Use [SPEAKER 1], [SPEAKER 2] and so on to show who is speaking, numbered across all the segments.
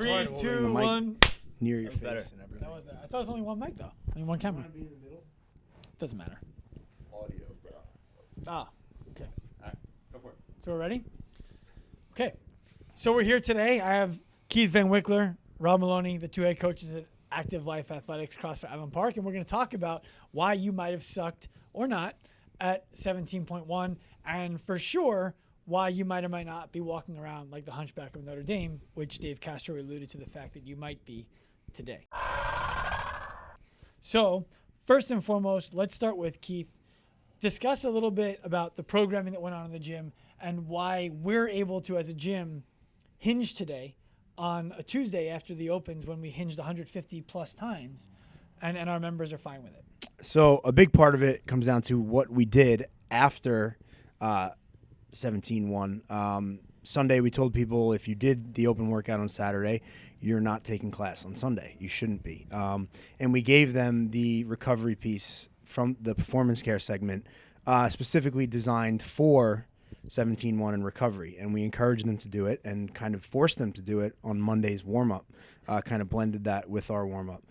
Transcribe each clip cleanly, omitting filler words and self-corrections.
[SPEAKER 1] 3, 2, 1.
[SPEAKER 2] Near your face
[SPEAKER 3] better.
[SPEAKER 2] and everything.
[SPEAKER 1] That was better. I thought it was only one mic though. Only one camera.
[SPEAKER 2] Want to be in the middle?
[SPEAKER 1] Doesn't matter.
[SPEAKER 2] Audio, bro.
[SPEAKER 1] Ah, okay.
[SPEAKER 3] All right, go for it.
[SPEAKER 1] So we're ready? Okay. So we're here today. I have Keith Van Wickler, Rob Maloney, the two head coaches at Active Life Athletics, CrossFit Island Park, and we're going to talk about why you might have sucked or not at 17.1, and for sure why you might or might not be walking around like the Hunchback of Notre Dame, which Dave Castro alluded to the fact that you might be today. So first and foremost, let's start with Keith. Discuss a little bit about the programming that went on in the gym and why we're able to, as a gym, hinge today on a Tuesday after the opens when we hinged 150 plus times, and our members are fine with it.
[SPEAKER 2] So a big part of it comes down to what we did after 17.1. Sunday, we told people if you did the open workout on Saturday, you're not taking class on Sunday. You shouldn't be. And we gave them the recovery piece from the performance care segment, specifically designed for 17.1 and recovery. And we encouraged them to do it and kind of forced them to do it on Monday's warm-up, kind of blended that with our warm-up.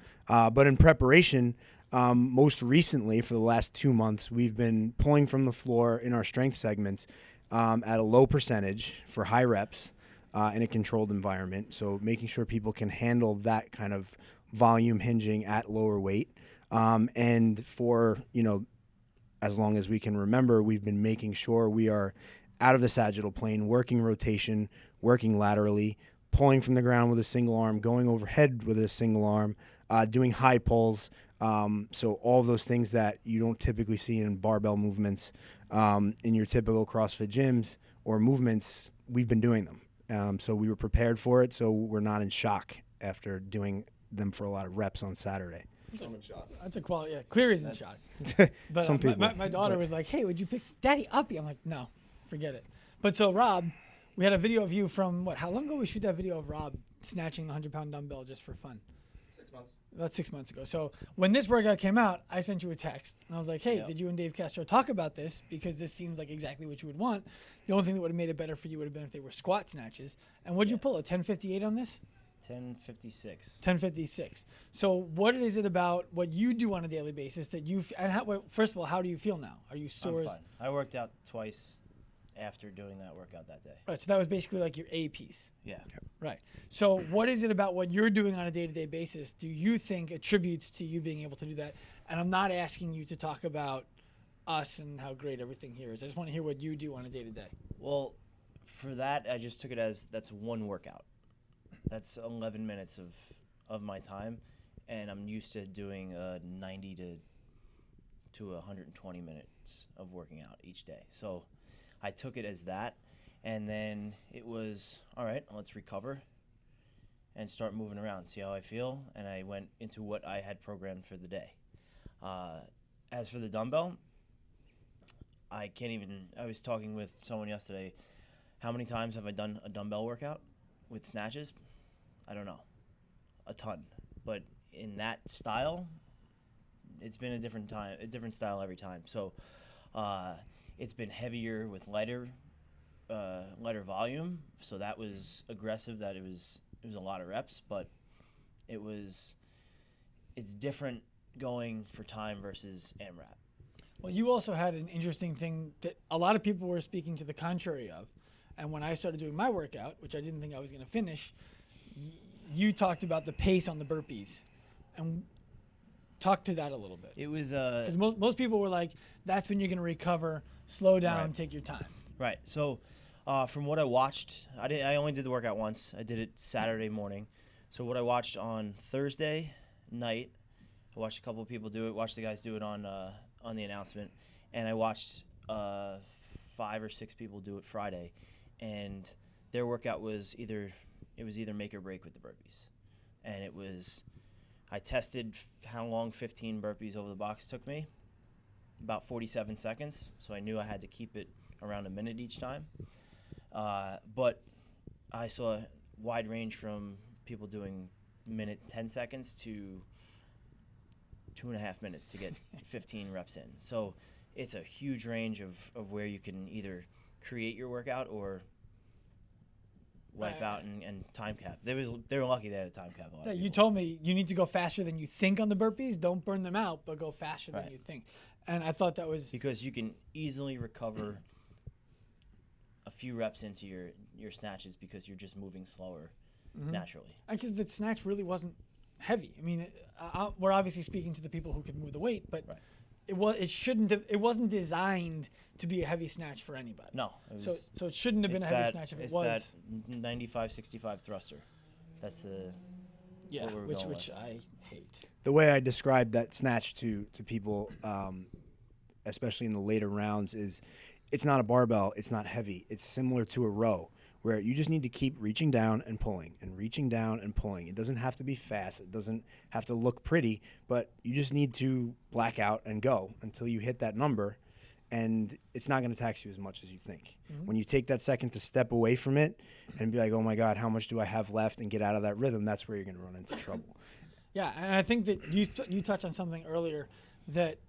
[SPEAKER 2] But in preparation, most recently, for the last 2 months, we've been pulling from the floor in our strength segments at a low percentage for high reps in a controlled environment. So making sure people can handle that kind of volume hinging at lower weight. And for, as long as we can remember, we've been making sure we are out of the sagittal plane, working rotation, working laterally, pulling from the ground with a single arm, going overhead with a single arm, doing high pulls. So all of those things that you don't typically see in barbell movements in your typical CrossFit gyms or movements, we've been doing them. So we were prepared for it, so we're not in shock after doing them for a lot of reps on Saturday.
[SPEAKER 1] That's a quality. Yeah, Cleary's in shock. But
[SPEAKER 2] Some people.
[SPEAKER 1] my daughter was like, "Hey, would you pick Daddy Uppy?" I'm like, "No, forget it." But so Rob, we had a video of you from what? How long ago we shoot that video of Rob snatching the 100-pound dumbbell just for fun?
[SPEAKER 3] 6 months.
[SPEAKER 1] About 6 months ago. So when this workout came out, I sent you a text and I was like, "Hey, did you and Dave Castro talk about this? Because this seems like exactly what you would want. The only thing that would have made it better for you would have been if they were squat snatches." And what'd you pull? A 1058 on this?
[SPEAKER 3] 10:56.
[SPEAKER 1] 10:56. So what is it about what you do on a daily basis that you and how, first of all, how do you feel now? Are you sore?
[SPEAKER 3] I'm fine. I worked out twice after doing that workout that day.
[SPEAKER 1] Right. So that was basically like your A piece.
[SPEAKER 3] Yeah.
[SPEAKER 1] Right. So what is it about what you're doing on a day-to-day basis do you think attributes to you being able to do that? And I'm not asking you to talk about us and how great everything here is. I just want to hear what you do on a day-to-day.
[SPEAKER 3] Well, for that, I just took it as that's one workout. That's 11 minutes of my time, and I'm used to doing 90 to 120 minutes of working out each day. So I took it as that, and then it was, all right, let's recover and start moving around, see how I feel, and I went into what I had programmed for the day. As for the dumbbell, I was talking with someone yesterday, how many times have I done a dumbbell workout with snatches? I don't know, a ton. But in that style, it's been a different style every time. So it's been heavier with lighter volume. So that was aggressive. That it was a lot of reps, but it's different going for time versus AMRAP.
[SPEAKER 1] Well, you also had an interesting thing that a lot of people were speaking to the contrary of. And when I started doing my workout, which I didn't think I was going to finish, you talked about the pace on the burpees, and talk to that a little bit.
[SPEAKER 3] It was
[SPEAKER 1] because most people were like, "That's when you're going to recover. Slow down,
[SPEAKER 3] Right.
[SPEAKER 1] Take your time."
[SPEAKER 3] Right. So from what I watched, I only did the workout once. I did it Saturday morning. So what I watched on Thursday night, I watched a couple of people do it. Watched the guys do it on the announcement, and I watched 5 or 6 people do it Friday, and their workout was either make or break with the burpees. And I tested how long 15 burpees over the box took me, about 47 seconds. So I knew I had to keep it around a minute each time. But I saw a wide range from people doing minute 10 seconds to 2.5 minutes to get 15 reps in. So it's a huge range of where you can either create your workout or wipe out and time cap. They were lucky they had a time cap. A lot
[SPEAKER 1] Yeah,
[SPEAKER 3] of
[SPEAKER 1] you
[SPEAKER 3] people.
[SPEAKER 1] told me you need to go faster than you think on the burpees. Don't burn them out, but go faster than
[SPEAKER 3] Right.
[SPEAKER 1] you think. And I thought that was
[SPEAKER 3] Because you can easily recover a few reps into your snatches because you're just moving slower naturally.
[SPEAKER 1] because the snatch really wasn't heavy. I mean, we're obviously speaking to the people who can move the weight, but
[SPEAKER 3] Right.
[SPEAKER 1] it wasn't designed to be a heavy snatch for anybody.
[SPEAKER 3] No.
[SPEAKER 1] So it shouldn't have been a heavy snatch if it was.
[SPEAKER 3] It's that 95-65 thruster. That's the
[SPEAKER 1] Yeah,
[SPEAKER 3] what we're
[SPEAKER 1] which
[SPEAKER 3] going with.
[SPEAKER 1] I hate.
[SPEAKER 2] The way I described that snatch to people, especially in the later rounds, is it's not a barbell. It's not heavy. It's similar to a row where you just need to keep reaching down and pulling and reaching down and pulling. It doesn't have to be fast. It doesn't have to look pretty, but you just need to black out and go until you hit that number, and it's not going to tax you as much as you think. When you take that second to step away from it and be like, oh my God, how much do I have left, and get out of that rhythm, that's where you're going to run into trouble.
[SPEAKER 1] Yeah, and I think that you touched on something earlier that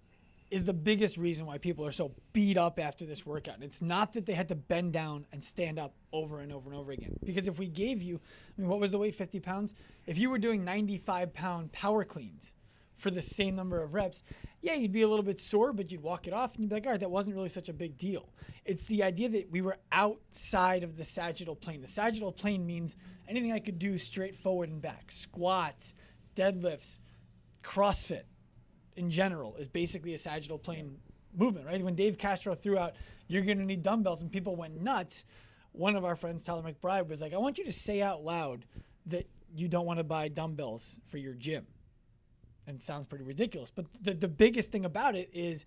[SPEAKER 1] is the biggest reason why people are so beat up after this workout. And it's not that they had to bend down and stand up over and over and over again. Because if we gave you, I mean, what was the weight, 50 pounds? If you were doing 95-pound power cleans for the same number of reps, yeah, you'd be a little bit sore, but you'd walk it off and you'd be like, all right, that wasn't really such a big deal. It's the idea that we were outside of the sagittal plane. The sagittal plane means anything I could do straight forward and back. Squats, deadlifts, CrossFit in general is basically a sagittal plane movement, right? When Dave Castro threw out, you're going to need dumbbells, and people went nuts, one of our friends, Tyler McBride, was like, I want you to say out loud that you don't want to buy dumbbells for your gym. And it sounds pretty ridiculous. But the biggest thing about it is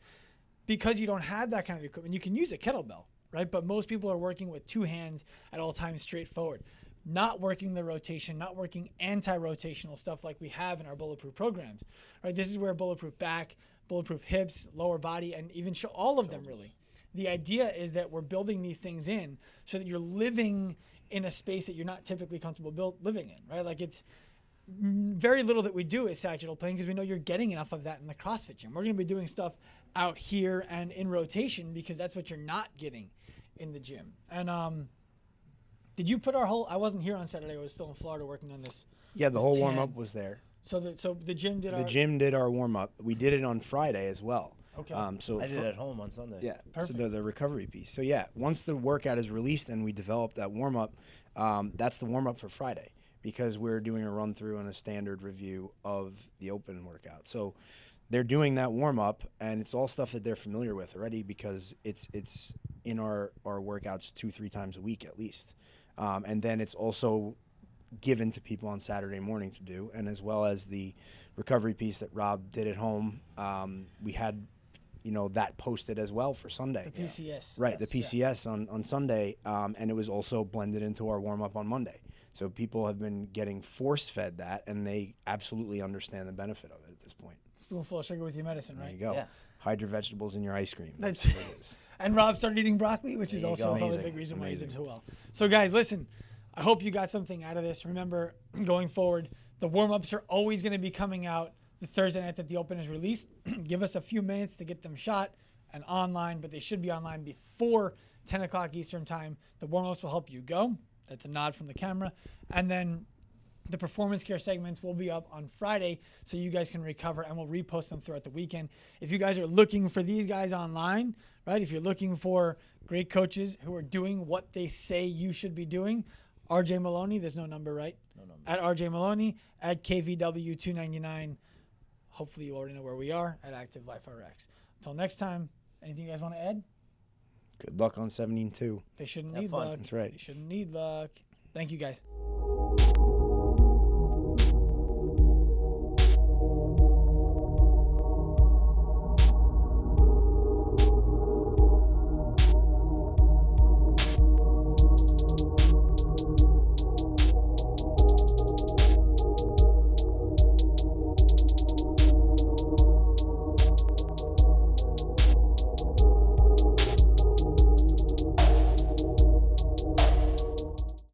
[SPEAKER 1] because you don't have that kind of equipment, you can use a kettlebell, right? But most people are working with two hands at all times straight forward, not working the rotation, not working anti-rotational stuff like we have in our BulletProof programs, right? This is where BulletProof back, BulletProof hips, lower body, and even all of them really. The idea is that we're building these things in so that you're living in a space that you're not typically comfortable living in, right? Like it's very little that we do is sagittal plane because we know you're getting enough of that in the CrossFit gym. We're going to be doing stuff out here and in rotation because that's what you're not getting in the gym. And did you put our whole? I wasn't here on Saturday. I was still in Florida working on this.
[SPEAKER 2] Yeah, the
[SPEAKER 1] this
[SPEAKER 2] whole
[SPEAKER 1] tan.
[SPEAKER 2] warm-up was there.
[SPEAKER 1] So the gym did
[SPEAKER 2] The gym did our warm-up. We did it on Friday as well.
[SPEAKER 1] Okay.
[SPEAKER 2] So
[SPEAKER 3] I did it at home on Sunday.
[SPEAKER 2] Yeah,
[SPEAKER 1] Perfect.
[SPEAKER 2] so the recovery piece. So yeah, once the workout is released and we develop that warm-up, that's the warm-up for Friday because we're doing a run-through and a standard review of the open workout. So they're doing that warm-up, and it's all stuff that they're familiar with already because it's in our workouts 2-3 times a week at least. And then it's also given to people on Saturday morning to do, and as well as the recovery piece that Rob did at home. We had, that posted as well for Sunday.
[SPEAKER 1] The PCS.
[SPEAKER 2] Right,
[SPEAKER 1] yes,
[SPEAKER 2] the PCS on Sunday, and it was also blended into our warm-up on Monday. So people have been getting force-fed that, and they absolutely understand the benefit of it at this point.
[SPEAKER 1] Spoonful of sugar with your medicine,
[SPEAKER 2] There
[SPEAKER 1] right?
[SPEAKER 2] you go.
[SPEAKER 3] Yeah.
[SPEAKER 2] Hide your vegetables in your ice cream.
[SPEAKER 1] That's
[SPEAKER 2] what it is.
[SPEAKER 1] And Rob started eating broccoli, which is
[SPEAKER 3] There you
[SPEAKER 1] also
[SPEAKER 3] go.
[SPEAKER 1] probably a
[SPEAKER 2] Amazing.
[SPEAKER 1] big reason why he did
[SPEAKER 2] Amazing.
[SPEAKER 1] so well. So guys, listen, I hope you got something out of this. Remember, going forward, the warm-ups are always going to be coming out the Thursday night that the Open is released. Give us a few minutes to get them shot and online, but they should be online before 10 o'clock Eastern time. The warm-ups will help you go. That's a nod from the camera. And then the performance care segments will be up on Friday so you guys can recover, and we'll repost them throughout the weekend. If you guys are looking for these guys online, right, if you're looking for great coaches who are doing what they say you should be doing, RJ Maloney, there's no number, right?
[SPEAKER 3] No number.
[SPEAKER 1] At RJ Maloney, at KVW299. Hopefully you already know where we are, at Active Life RX. Until next time, anything you guys want to add?
[SPEAKER 2] Good luck on 72.
[SPEAKER 1] They shouldn't
[SPEAKER 3] Have
[SPEAKER 1] need
[SPEAKER 3] fun.
[SPEAKER 1] luck.
[SPEAKER 2] That's right.
[SPEAKER 1] They shouldn't need luck. Thank you guys.